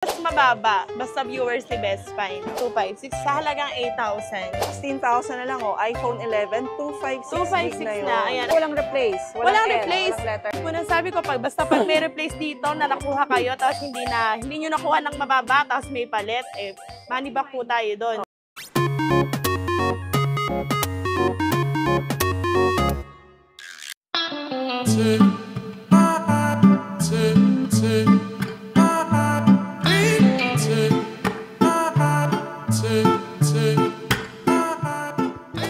Mas mababa, basta viewers ni Best Find. 256 sa halagang 8,000. 16,000 na lang oh. iPhone 11, 256 na yun. Ayan. Walang replace. Walang replace. Muna sabi ko, basta pag may replace dito na nakuha kayo, tapos hindi nyo nakuha ng mababa, tapos may palit, money back po tayo doon.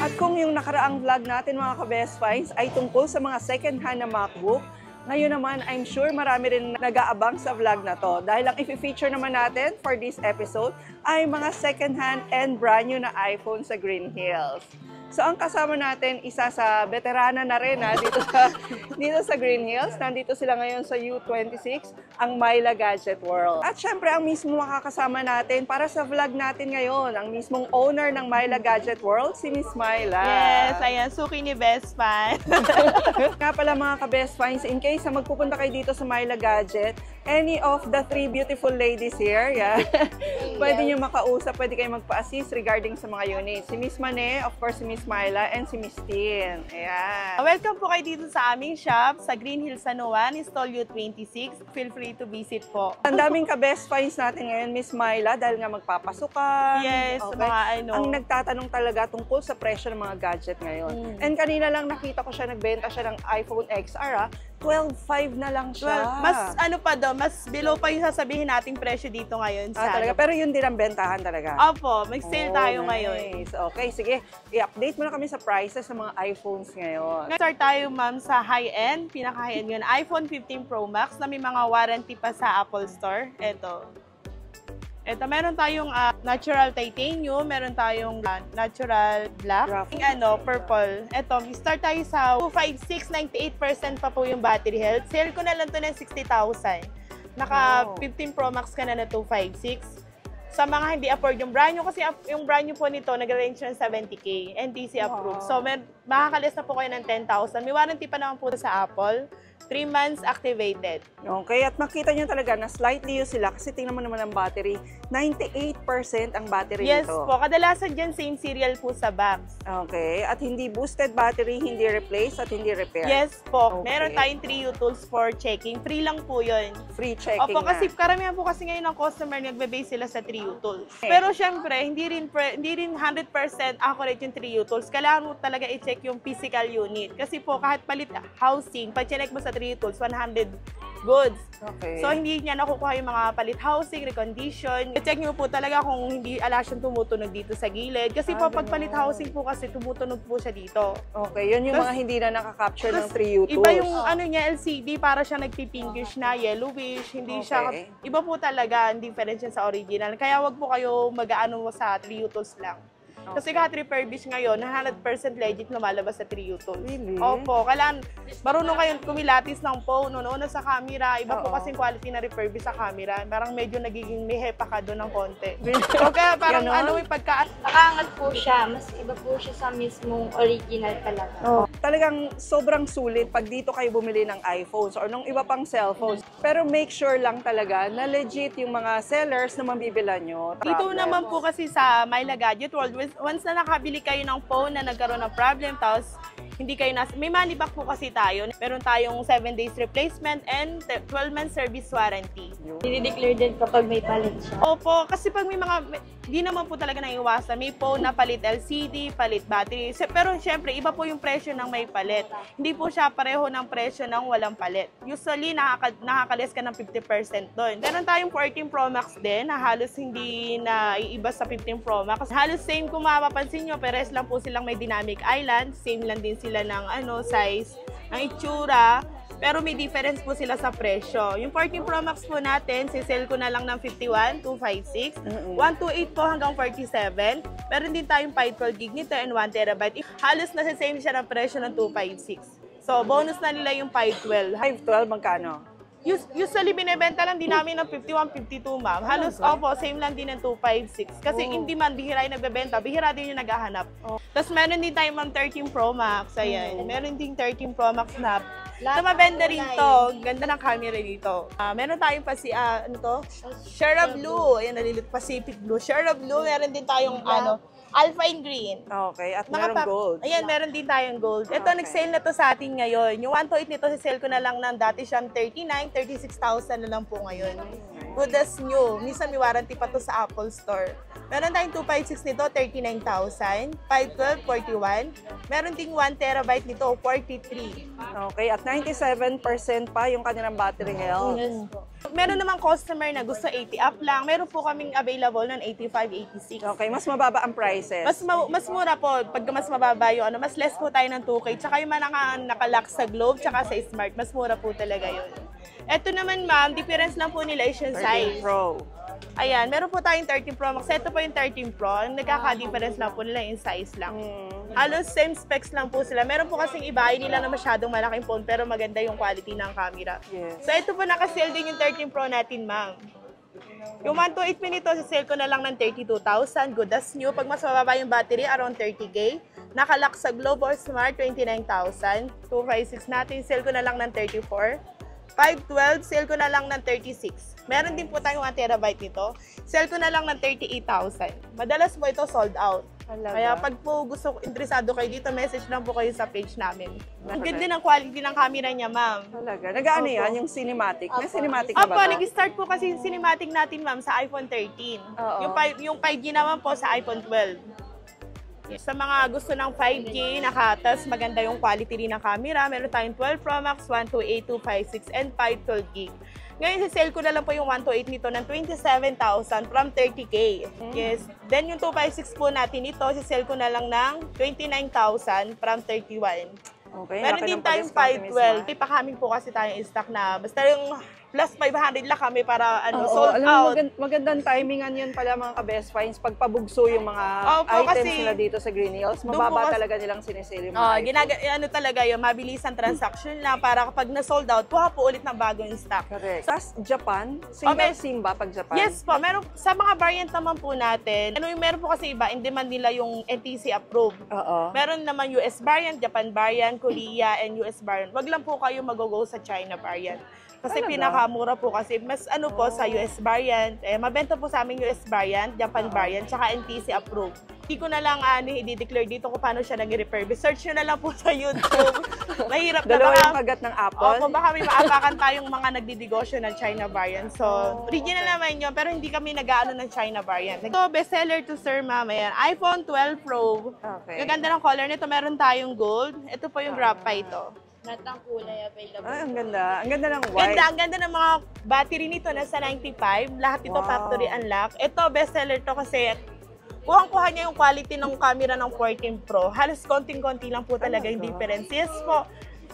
At kung yung nakaraang vlog natin mga ka-Best Finds ay tungkol sa mga second-hand na MacBook, ngayon naman, I'm sure marami rin nag-aabang sa vlog na to. Dahil ang i-feature naman natin for this episode ay mga second-hand and brand new na iPhone sa Green Hills. So ang kasama natin, isa sa veterana na rin dito sa Green Hills. Nandito sila ngayon sa U26, ang Myla Gadget World. At syempre, ang mismo makakasama natin para sa vlog natin ngayon, ang mismong owner ng Myla Gadget World, si Miss Myla. Yes, ayan, suki ni Best Find. Nga pala mga ka-Best Finds, in case na magpupunta kayo dito sa Myla Gadget, any of the three beautiful ladies here, pwede nyo makausap, pwede kayo magpa-assist regarding sa mga units. Si Miss Mane, of course, si Miss Myla, and si Miss Tin. Ayan. Welcome po kayo dito sa aming shop sa Green Hills, San Juan, Stall U26. Feel free to visit po. Ang daming ka-Best Finds natin ngayon, Miss Myla, dahil nga magpapasukan. Yes, okay. mga Ang nagtatanong talaga tungkol sa presyo ng mga gadget ngayon. And kanina lang nakita ko siya, nagbenta siya ng iPhone XR, 12.5 na lang siya. Mas mas below pa yung sasabihin nating presyo dito ngayon. Talaga? Pero yun din ang bentahan talaga? Opo, mag-sale tayo ngayon. Okay, sige. I-update mo na kami sa prices ng mga iPhones ngayon. Start tayo, ma'am, sa high-end. Pinaka-high-end yun. iPhone 15 Pro Max na may mga warranty pa sa Apple Store. Ito, meron tayong natural titanium, meron tayong natural black, purple. Ito, start tayo sa 256, 98% pa po yung battery health. Sale ko na lang to ng 60,000. Naka 15 Pro Max ka na 256. Sa mga hindi afford yung brand new, kasi yung brand new po nito, nag-range ng 70K, NTC approved. So, makakalis na po kayo ng 10,000. May warranty pa naman po sa Apple. 3 months activated. Okay, at makita nyo talaga na slightly use sila kasi tingnan mo naman ang battery. 98% ang battery yes nito. Yes po, kadalasan dyan same serial po sa box. Okay, at hindi boosted battery, hindi replace at hindi repair. Yes po, okay. Meron tayong 3U tools for checking. Free lang po yun. Free checking Opo, kasi karamihan po kasi ngayon ng customer nagbe-base sila sa 3U tools. Okay. Pero syempre, hindi rin 100% accurate yung 3U tools. Kailangan mo talaga i-check yung physical unit. Kasi po, kahit palit housing, pag check mo sa 3U tools, 100 goods. Okay. So, hindi niya nakukuha yung mga palit housing, recondition. I-check niyo po talaga kung hindi siyang tumutunog dito sa gilid. Kasi po, pag palit housing po kasi, tumutunog po siya dito. Okay, yun yung mga hindi na nakaka-capture ng 3U tools. Iba yung niya, LCD, para siya nagpipinkish na, yellowish. Hindi siya, iba po talaga ang difference sa original. Kaya wag po kayo mag-aano sa 3U tools lang. Kasi kahit refurbish ngayon, 100% legit lumalabas sa 3U tools. Really? Opo, kailangan marunong kayo kumilatis ng phone, una sa camera. Iba po kasing quality na refurbish sa camera. Parang medyo nagiging mihepa ka doon ng konti. So kaya parang may nakaangat po siya. Mas iba po siya sa mismong original talaga. Talagang sobrang sulit pag dito kayo bumili ng iPhones or nung iba pang cellphones. Pero make sure lang talaga na legit yung mga sellers na mabibilan nyo. Dito naman po kasi sa Myla Gadget World, once na nakabili kayo ng phone na nagkaroon ng problem, tapos hindi kayo may money back po kasi tayo. Meron tayong 7 days replacement and 12 months service warranty. I-declare din kapag may palit siya. Opo, kasi pag may di naman po talaga naiiwasan. May phone na palit LCD, palit battery. Pero syempre, iba po yung presyo ng may palit. Hindi po siya pareho ng presyo ng walang palit. Usually, nakakalis ka ng 50% doon. Meron tayong 14 Pro Max din na halos hindi na iiba sa 15 Pro Max. Halos same kung mapapansin nyo, peres lang po silang may dynamic island. Same lang din sila ng size, ang itsura. Pero may difference po sila sa presyo. Yung 14 Pro Max po natin, sisell ko na lang ng 51, 256, 128 po hanggang 47. Meron din tayong 512 gig nito and 1 terabyte. Halos nasa same siya ng presyo ng 256. So, bonus na nila yung 512. 512, magkano? Usually, binibenta lang din namin ng 51, 52, ma'am. Halos, same lang din ng 256. Kasi hindi man, bihira yung nagbebenta, bihira din yung naghahanap. Tapos, meron din tayo, ma'am, 13 Pro Max. Ayan. Meron din 13 Pro Max na Ito mabenda rin to. Ganda ng camera dito. Meron tayong pa si, ano to? Sierra Blue. Ayan, nalilito. Pacific Blue. Sierra Blue. Meron din tayong, Alpine Green. Okay, at meron gold. Ayan, meron din tayong gold. Ito, nag-sale na to sa atin ngayon. Yung 128 nito, sale ko na lang ng dati siyang 36,000 na lang po ngayon. Good as new. Minsan may warranty pa to sa Apple Store. Meron tayong 256 nito, 39,000. 512, 41. Meron ding 1 terabyte nito, 43. Okay, at 97% pa yung kanilang battery health. Meron namang customer na gusto 80 up lang. Meron po kaming available ng 85, 86. Okay, mas mababa ang prices. Mas mura po. Pag mas mababa yung mas less po tayo ng 2K. Tsaka yung nakalock sa Globe, tsaka sa Smart, mas mura po talaga yun. Ito naman ma'am, difference lang po nila is yung 13 size. Pro. Ayan, meron po tayong 13 Pro Max. Ito po yung 13 Pro. Ang nagkaka-difference lang po nila yung size lang. Halos same specs lang po sila. Meron po kasing iba, ay nila na masyadong malaking phone pero maganda yung quality ng camera. Yes. So ito po nakasale din yung 13 Pro natin ma'am. Yung 128 nito, sale ko na lang ng 32,000. Good as new. Pag mas mababa yung battery, around 30K. Nakalock sa Globe or Smart, 29,000. 256 natin, sale ko na lang ng 34. 512, sale ko na lang ng 36. Meron din po tayong 1 terabyte nito. Sale ko na lang ng 38,000. Madalas po ito sold out. Talaga? Kaya pag po interesado kayo dito, message lang po kayo sa page namin. Ang ganda ng quality ng camera niya, ma'am. Talaga? Nag-ano Opo. yan? Yung cinematic? May cinematic na Opo, ba ito? nag-start po kasi yung cinematic natin, ma'am, sa iPhone 13. Oo. Yung 5G naman po sa iPhone 12. Sa mga gusto ng 5G, nakatas, maganda yung quality rin ng camera. Meron tayong 12 Pro Max, 128, 256, and 512 gig. Ngayon, sale ko na lang po yung 128 nito ng 27,000 from 30K. Yes. Then, yung 256 po natin ito, sale ko na lang ng 29,000 from 31. Okay, Meron laki din ng tayong pag-discount ni Miss 512. Ipakaming po kasi tayong stock na basta yung plus 500 lang kami para Oo, sold alam mo, out. magandang timingan yun pala mga ka-best finds. Pag pabugso yung mga Opo, items kasi nila dito sa Green Hills, doon mababa po talaga nilang sinisili yung mga items. Ano talaga yun, mabilisan transaction lang para kapag na-sold out, kuha po ulit ng bagong stock. Correct. Sa Japan, single SIM ba pag Japan? Yes po, meron sa mga variant naman po natin. Meron po kasi iba, in demand nila yung NTC approved. Oo. Meron naman US variant, Japan variant, Korea, and US variant. Wag lang po kayo mag-go sa China variant. Kasi Talaga? pinakamura po kasi mas po sa US variant. Mabenta po sa amin US variant, Japan variant, tsaka NTC approved. Hindi ko na lang i-declare dito kung paano siya nag-refurbish. Search nyo na lang po sa YouTube. Mahirap na Dalawa baka. yung kagat ng Apple? Opo, baka may maapakan tayong mga nagdidegosyo ng China variant. So, original naman yun, pero hindi kami nag-aano ng China variant. So, bestseller to sir, ma'am. Ayan, iPhone 12 Pro. Okay. Yung ganda ng color nito, meron tayong gold. Ito po yung graphite to. Lahat ng kulay available. Ay, ang ganda. Ang ganda ng white. Ang ganda ng mga battery nito, nasa 95. Lahat ito Wow. factory unlock. Ito, bestseller to kasi kuhang-kuha niya yung quality ng camera ng 14 Pro. Halos konting-konti lang po talaga yung difference. Yes po.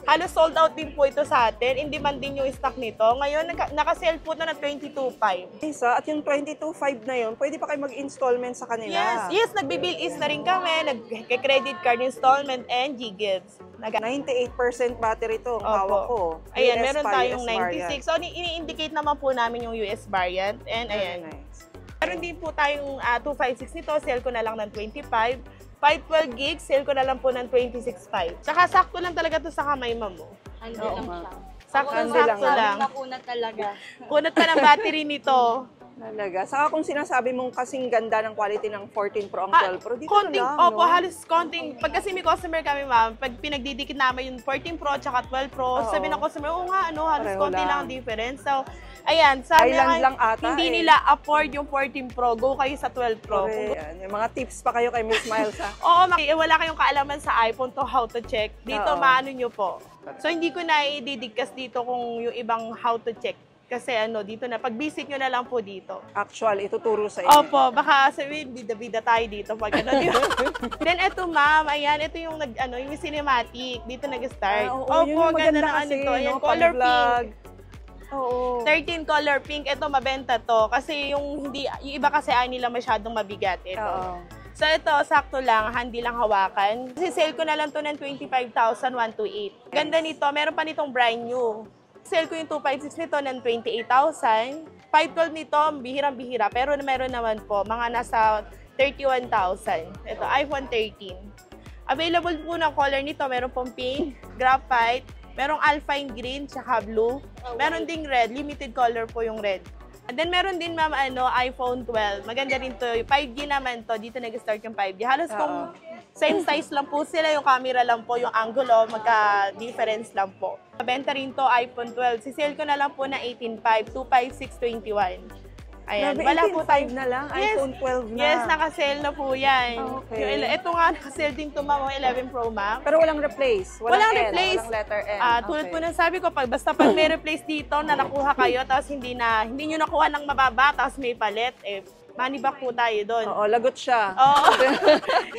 Halos sold out din po ito sa atin. In demand din yung stock nito. Ngayon, nakasale po na 22.5. Isa, at yung 22.5 na yun, pwede pa kayo mag-installment sa kanila. Yes, nagbibill is na rin kami. Nag-credit card installment and G-Gives. 98% battery to, ang hawak ko. Ayan, US meron pa, tayong US variant. 96. So, ini-indicate naman po namin yung US variant. And ayan. Very nice. Meron din po tayong 256 nito. Sale ko na lang ng 25. 512 gigs, sale ko na lang po ng 26.5. Tsaka sakto lang talaga to sa kamay, ma'am. Handle lang siya. Handle lang. Sakto lang. Nakunat talaga. Kunot pa ng battery nito. Talaga. Saka kung sinasabi mong kasing ganda ng quality ng 14 Pro ang 12 Pro, dito Konting, lang, opo, no? halos konting. Pag kasi may customer kami, ma'am, pag pinagdidikit namin yung 14 Pro tsaka 12 Pro, Oo. sabi ng customer, oo nga, halos Pareho konti lang. lang ang difference. So, ayan, sabi Island nga, lang ata hindi eh. nila afford yung 14 Pro, go kayo sa 12 Pro. Correct. Yan. Yung mga tips pa kayo kay Miss Miles, ha? Oo, wala kayong kaalaman sa iPhone to how to check. Dito, Oo. maano nyo po. So, hindi ko na i-discuss dito kung yung ibang how to check. Kasi dito na, pag-visit nyo na lang po dito. Actual, ituturo sa inyo. Opo, baka sabihin, bida-bida tayo dito pag di ba? Then, eto ma'am, ayan, ito yung, yung cinematic. Dito nag-start. Yun yung maganda ng kasi, to. Ayan, no? color Pang-vlog. pink. Oo. 13 color pink. Ito, mabenta to. Kasi yung iba kasi ay nila masyadong mabigat. Ito. Oo. So ito, sakto lang, handy lang hawakan. Kasi sale ko na lang to ng 25,128. Ganda nito, meron pa nitong brand new. Sale ko yung 256 nito ng 28,000. 512 nito, bihirang-bihira. Pero meron naman po, mga nasa 31,000. Ito, iPhone 13. Available po ng color nito, meron pong pink, graphite, Merong Alpine Green, tsaka blue. Meron ding red, limited color po yung red. And then meron din ma'am iPhone 12. Maganda rin to. 5G naman to. Dito nag-start yung 5G. Halos kung same size lang po sila, yung camera lang po, yung angulo, magka-difference lang po. Benta rin to iPhone 12. Si-sale ko na lang po na 18.5, 25621. Ayan, Grabe, wala po 18.5 tayo. na lang, iPhone 12 na. Yes, naka-sale na po yan. Okay. Ito nga, naka-sale din to ma'am, 11 Pro Max. Pero walang replace. Walang N, replace. Walang letter N. Tulad po ng sabi ko, basta pag may replace dito na nakuha kayo, tapos hindi nyo nakuha ng mababa, tapos may palit, money back po tayo doon. Oo, lagot siya. Oo.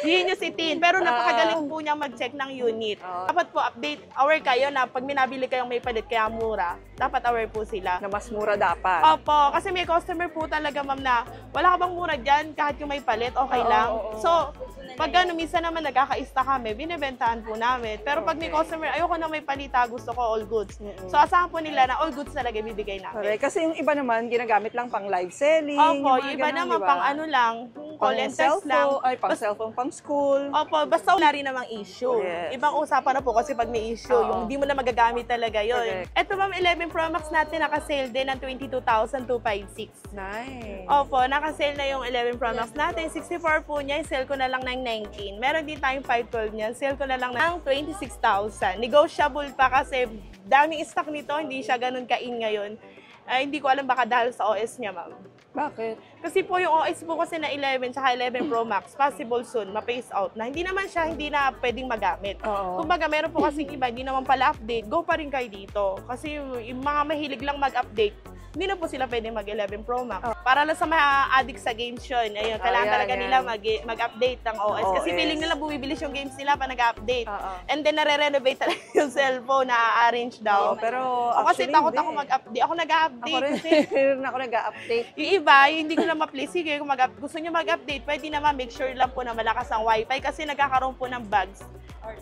Yun yung si Tin. Pero napakagaling po niya mag-check ng unit. Dapat po update, aware kayo na pag minabili kayong may palit kaya mura, dapat aware po sila. Na mas mura dapat. Opo, kasi may customer po talaga ma'am na wala ka bang mura dyan kahit yung may palit, okay lang. So, pag minsan naman nagkakaista kami, binibentahan po namin. Pero pag may customer, ayoko na may palita, gusto ko all goods. So, asahan po nila na all goods talaga bibigay namin. Correct. Kasi yung iba naman, ginagamit lang pang live selling. Opo, mga yung iba ganun, naman diba? pang ano lang, call and text lang. Pang cellphone, pang school. Opo, basta wala rin namang issue. Yes. Ibang usapan na po kasi pag may issue, yung hindi mo na magagamit talaga yun. Correct. Ito ma'am, 11 Pro Max natin naka-sale din ng 22,256. Nice. Opo, naka-sale na yung 11 Pro Max natin. 64 po niya, sale ko na lang ng 19. Meron din tayong 512 niya, sale ko na lang ng 26,000. Negotiable pa kasi daming stock nito, hindi siya ganun ka-in ngayon. Hindi ko alam baka dahil sa OS niya, ma'am. Bakit? Kasi po yung OS po kasi na 11 tsaka 11 Pro Max, possible soon, ma-phase out na. Hindi naman siya, hindi na pwedeng magamit. Oo. Kumbaga, meron po kasing iba, hindi naman pala update, go pa rin kayo dito. Kasi yung mga mahilig lang mag-update, hindi na po sila pwede mag-11 Pro Max. Para lang sa mga addict sa games yun. Ayun, kailangan talaga nila mag-update ng OS. Kasi feeling nila bumibilis yung games nila pa nag-update. And then, nare-renovate talaga yung cellphone, na-arrange daw. Pero Kasi takot ako mag-update. Ako nag-update. Ako nag-update. Yung iba, yung hindi ko na ma-please. Sige, kung gusto nyo mag-update, pwede naman make sure lang po na malakas ang wifi kasi nagkakaroon po ng bugs.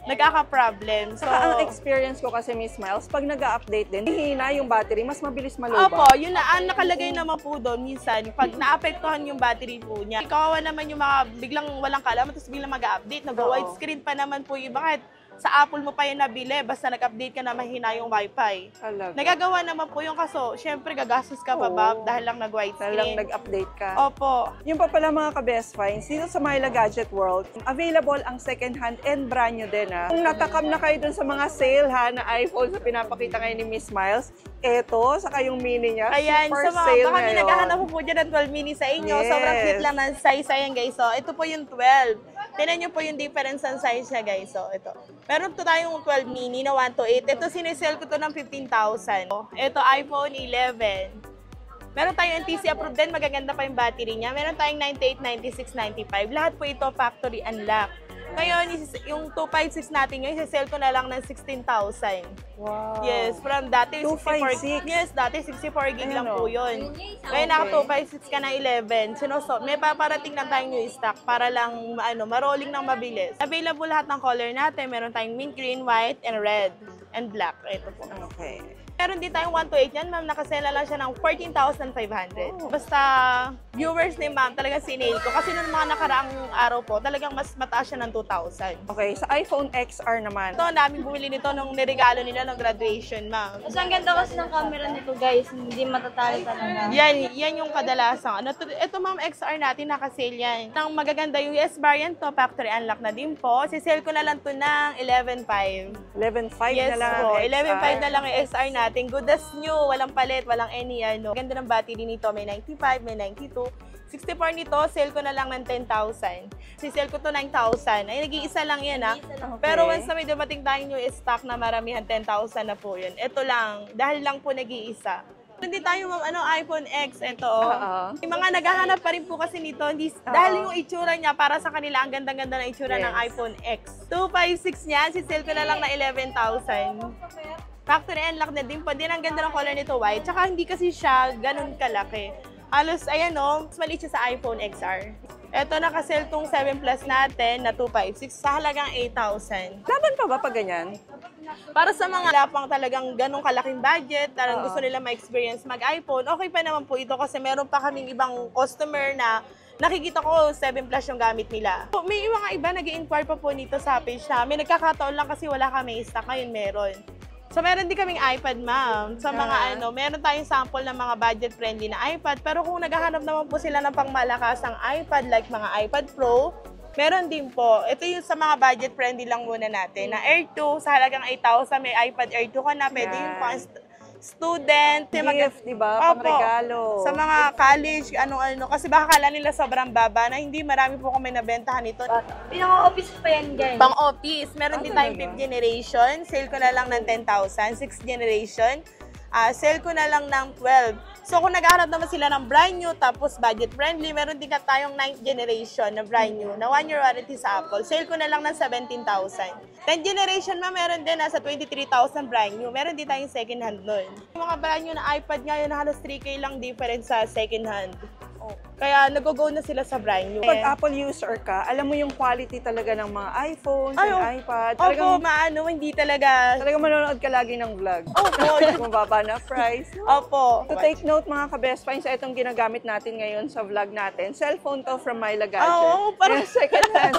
Nagkaka-problem. So, Saka ang experience ko kasi, Miss Miles, pag nag-update din, hihina yung battery, mas mabilis malubat. Opo, yun na, ang nakalagay naman po doon, minsan, pag naapektuhan yung battery po niya, kawawa naman yung mga biglang walang kalaman, tapos biglang mag-update, nag-widescreen pa naman po yung iba, kahit sa Apple mo pa yung nabili, basta nag-update ka na mahina yung wifi. Talaga. Nagagawa naman po yung kaso, syempre gagastos ka pa ba dahil lang nag-widescreen. Dahil lang nag-update ka. Opo. Yung pa pala mga ka-best finds, dito sa Myla Gadget World, available ang second hand and brand new din ha. Kung natakam na kayo dun sa mga sale ha, na iPhone sa pinapakita kayo ni Miss Miles, eto, saka yung mini niya, Ayan, super sa mga, sale baka may ngayon. naghahanap po dyan ng 12 mini sa inyo. Yes. Sobrang cute lang ng size. Ayan guys, so ito po yung 12. Tignan nyo po yung difference ng size niya guys. So ito. Meron po tayong 12 mini na 128. Ito sinesell ko to ng 15,000. Ito iPhone 11. Meron tayong NTC approved din. Magaganda pa yung battery niya. Meron tayong 98, 96, 95. Lahat po ito factory unlock. Ngayon, yung 256 natin ngayon, sisell ko na lang ng 16,000. Wow. Yes, from dati 256. 64. Yes, dati 64 gig lang Ayun, po oh. 'yun. Ngayon naka 256 ka na 11. May paparating lang tayong new stock para lang ma-rolling ng mabilis. Available lahat ng color natin. Meron tayong mint green, white, and red, and black. Ito po. Okay. Meron din tayong 128 yan, ma'am. Nakasela lang siya ng 14,500. Basta viewers ni ma'am, talagang sinail ko. Kasi nung mga nakaraang araw po, talagang mas mataas siya ng 2,000. Okay, sa iPhone XR naman. Ito, namin bumili nito nung niregalo nila ng graduation, ma'am. Kasi ang ganda kasi ng camera nito guys, hindi matatalo talaga. Yan yung kadalasan. Ito ma'am, XR natin, nakasale yan. Ang magaganda yung US variant to, factory unlock na din po. Sisale ko na lang to ng 11,500. 11.5 Yes na lang po, ang XR. 11,500 na lang yung XR natin. Good as new, walang palit, walang any Ganda ng battery nito, may 95, may 92. 64 nito, sale ko na lang ng 10,000. Si-sale ko to 9,000. Ay, nag-iisa lang yan ha. Okay. Pero once na may dumating tayong new stock na maramihan, 10,000 na po yun. Ito lang, dahil lang po nag-iisa. Hindi tayo iPhone X, ito Yung mga naghahanap pa rin po kasi nito, dahil yung itsura niya, para sa kanila, ang ganda-ganda na itsura ng iPhone X. 256 niya, si-sale ko na lang na 11,000. Factory unlock na din po. Din ang ganda ng color nito, white. Tsaka hindi kasi siya ganun kalaki. Halos, ayan mas maliit siya sa iPhone XR. Ito, nakasell tong 7 Plus natin na 256 sa halagang 8,000. Laban pa ba pag ganyan? Para sa mga lapang talagang ganong kalaking budget, talagang gusto nila ma-experience mag-iPhone, okay pa naman po ito kasi meron pa kaming ibang customer na nakikita ko 7 Plus yung gamit nila. May mga iba nag-i-inquire pa po nito sa page namin. Nagkakataon lang kasi wala kami stock, ngayon meron. So, meron din kaming iPad, ma'am. Sa mga meron tayong sample ng mga budget-friendly na iPad. Pero kung naghahanap naman po sila ng pangmalakasang iPad, like mga iPad Pro, meron din po. Ito yung sa mga budget-friendly lang muna natin. Na Air 2, sa halagang 8,000, may iPad Air 2 ka na. Pwede yung pang student. Gift, di ba? Pang-regalo. Sa mga college, ano-ano. Kasi baka kala nila sobrang baba na hindi. Marami po kami nabentahan ito. Pinaka-office pa yan, guys. Pang-office. Meron din tayong 5th generation. Sale ko na lang ng 10,000. 6th generation. Sale ko na lang ng 12. So, kung naghahanap naman sila ng brand new, tapos budget-friendly, meron din ka tayong 9th generation na brand new, na 1-year warranty sa Apple. Sale ko na lang ng 17,000. 10th generation meron din, nasa 23,000 brand new. Meron din tayong second hand nun. Yung mga brand new na iPad ngayon, halos 3K lang difference sa second hand. Kaya nag-go na sila sa brand new. Pag Apple user ka, alam mo yung quality talaga ng mga iPhones and iPad. Opo, hindi talaga. Talagang manonood ka lagi ng vlog. Opo. Mababa na price. Opo. To take note mga ka-best finds, itong ginagamit natin ngayon sa vlog natin. Cellphone to from Myla Gadget. Oo, parang second hand.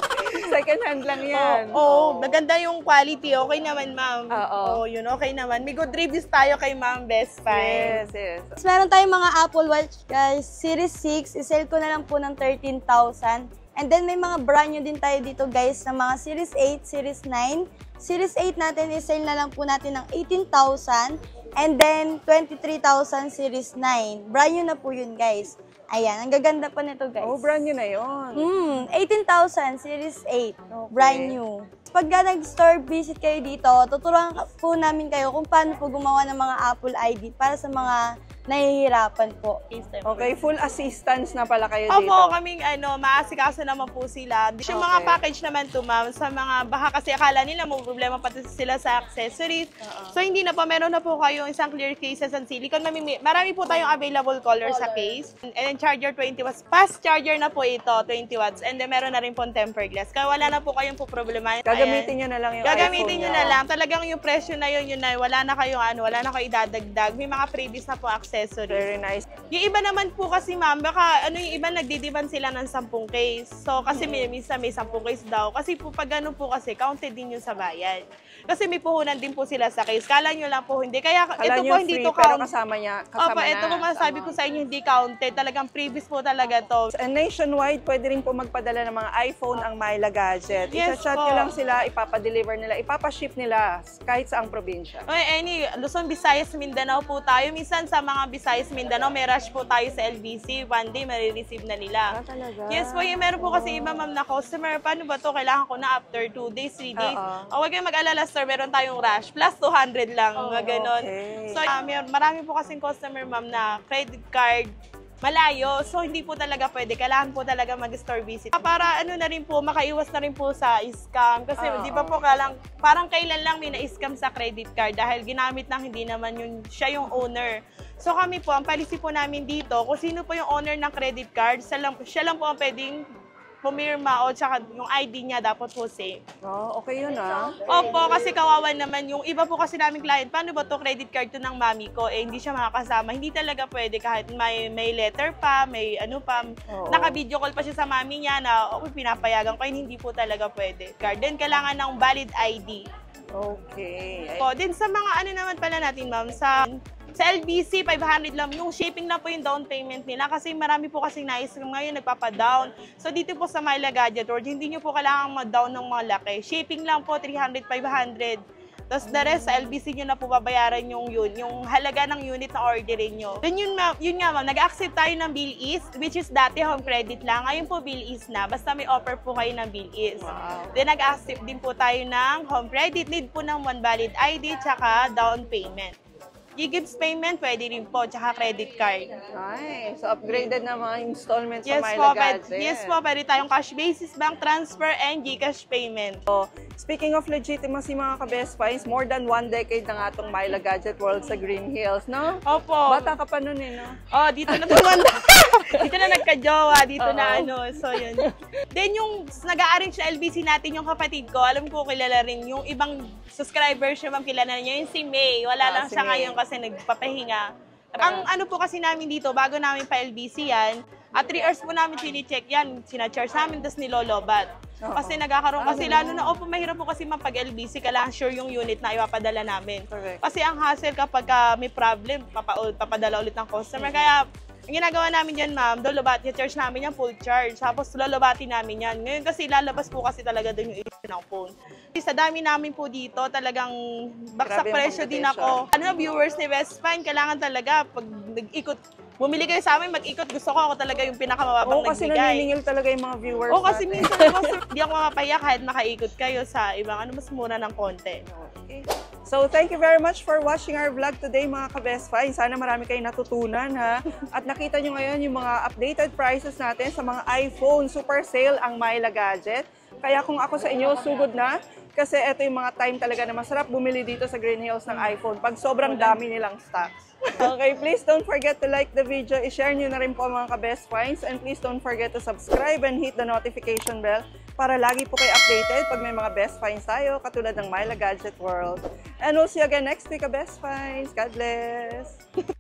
Second hand lang yan. Oo, maganda yung quality. Okay naman, ma'am. Oo. Yun, okay naman. May good reviews tayo kay ma'am, best find. Yes. Meron tayong mga Apple Watch, guys. Series 6, isale ko na lang po ng 13,000. And then may mga brand new din tayo dito, guys, na mga Series 8, Series 9. Series 8 natin, isale na lang po natin ng 18,000. And then 23,000 Series 9. Brand new na po yun, guys. Ayan, ang gaganda pa nito, guys. Oh, brand new na yun. 18,000 Series 8. Brand new. Pagka nag-store visit kayo dito, tuturuan po namin kayo kung paano po gumawa ng mga Apple ID para sa mga nahihirapan po. Okay, full assistance na pala kayo dito. Opo, kaming maasikaso naman po sila. Yung mga package naman to, ma'am, sa mga, baka kasi akala nila may problema pati sila sa accessories. So, hindi na po, meron na po kayong isang clear cases and silicone. Marami po tayong available color sa case. And then charger 20 watts. Fast charger na po ito, 20 watts. And then meron na rin po tempered glass. Kaya wala na po kayong po problema. Gagamitin nyo na lang yung Gagamitin iPhone nyo na lang. Talagang yung presyo na yun na wala na kayong wala na kayong idadagdag. May mga freebies na po accessories. Very nice. Yung iba naman po kasi, ma'am, baka yung iba nagdidiban sila ng 10 case. So, kasi minsan may 10 case daw. Kasi po pag ganun po kasi, counted din yung sa bayan. Kasi may puhunan din po sila sa case. Kala nyo lang po hindi. Kaya ito po hindi to count. Pero kasama Opo, ito po masabi ko sa inyo hindi counted. Talagang freebies po talaga to. And nationwide, pwede rin po magpadala ng mga iPhone ang Myla Gadget. Yes I-chat nyo lang sila, ipapa-deliver nila, ipapa-ship nila kahit saang probinsya. Luzon, Visayas, Mindanao po tayo. Minsan sa mga Visayas, Mindanao, may rush po tayo sa LBC. One day, marireceive na nila. Talaga? Yes po, meron po kasi iba, ma'am, na customer. Paano ba to? Kailangan ko na after 2 days, 3 days. Huwag kayong mag-alala, sir. Meron tayong rush. Plus 200 lang. Ganon. Okay. So, marami po kasing customer, ma'am, na credit card, malayo. So, hindi po talaga pwede. Kailangan po talaga mag-store visit. Para na rin po, makaiwas na rin po sa scam. Kasi di ba po parang kailan lang may na-scam sa credit card dahil ginamit lang hindi naman siya yung owner. So, kami po, ang policy po namin dito, kung sino po yung owner ng credit card, siya lang po ang pwedeng pumirma o tsaka yung ID niya dapat po safe. Oh, okay yun Opo, kasi kawawa naman yung iba po kasi naming client, paano ba to credit card to ng mami ko? Hindi siya makakasama. Hindi talaga pwede kahit may letter pa, may pa, naka-video call pa siya sa mami niya na pinapayagan ko, hindi po talaga pwede. Then kailangan ng valid ID. Okay. Then sa mga naman pala natin, ma'am, sa LBC, 500 lang. Yung shipping na po yung down payment nila kasi marami po kasing ngayon nagpapadown. So dito po sa Myla Gadget World, hindi nyo po kailangan ma-down ng mga laki. Shipping lang po, 300, 500. Tapos the rest, sa LBC nyo na po babayaran yung halaga ng unit na orderin nyo. Then yun nga, ma'am, nag-accept tayo ng Bill Ease, which is dati home credit lang. Ngayon po Bill Ease na, basta may offer po kayo ng Bill Ease. Wow. Then nag-accept din po tayo ng home credit, need po ng 1 valid ID, tsaka down payment. G-Gives payment, pwede rin po, tsaka credit card. Nice. So, upgraded na mga installments sa Myla Gadget. Yes po, pwede tayong cash basis, bank transfer, and Gcash payment. So, speaking of legitimacy mga ka-best finds, more than 1 decade na nga itong Myla Gadget World sa Green Hills, no? Opo. Bata ka pa nun no? Dito na tumanda. Dito na nagka-jowa, dito na so yun. Then yung nag-a-arrange na LBC natin, yung kapatid ko, alam ko kilala rin, yung ibang subscribers siya, kilala niya, yung si May. Wala lang siya ngayon kasi nagpapahinga. Ang po kasi namin dito, bago namin pa LBC yan, At 3 hours po namin sini-check yan, sina-charge namin, tapos nilolobat. Oo. Kasi nagkakaroon kasi, lalo ganun. na, mahirap po kasi mapag LBC, kailangan sure yung unit na ipapadala namin. Correct. Kasi ang hassle kapag may problem, papadala ulit ng customer. Kaya, ang ginagawa namin dyan, ma'am, charge namin yan full charge. Tapos, lolobatin namin yan. Ngayon kasi, lalabas po kasi talaga doon yung issue ng phone. Sa dami namin po dito, talagang baksak Grabe yung presyo din competition. ako. Viewers ni Best Find, kailangan talaga, pag nag-ikot, bumili kayo sa amin, mag-ikot, gusto ko ako talaga yung pinakamababang Oo, kasi nagbigay. naniningil talaga yung mga viewers Oo, kasi natin. minsan naman, hindi ako mapapahiya kahit nakaikot kayo sa ibang mas mura ng konti. Okay. So, thank you very much for watching our vlog today, mga ka-Best Find. Sana marami kayong natutunan, ha? At nakita nyo ngayon yung mga updated prices natin sa mga iPhone. Super sale ang Myla Gadget. Kaya kung ako sa inyo, sugod na. Kasi ito yung mga time talaga na masarap bumili dito sa Green Hills ng iPhone pag sobrang dami nilang stocks. Okay, please don't forget to like the video. I-share nyo na rin po mga ka-Best Finds. And please don't forget to subscribe and hit the notification bell para lagi po kayo updated pag may mga Best Finds tayo, katulad ng Myla Gadget World. And we'll see you again next week, ka-Best Finds. God bless!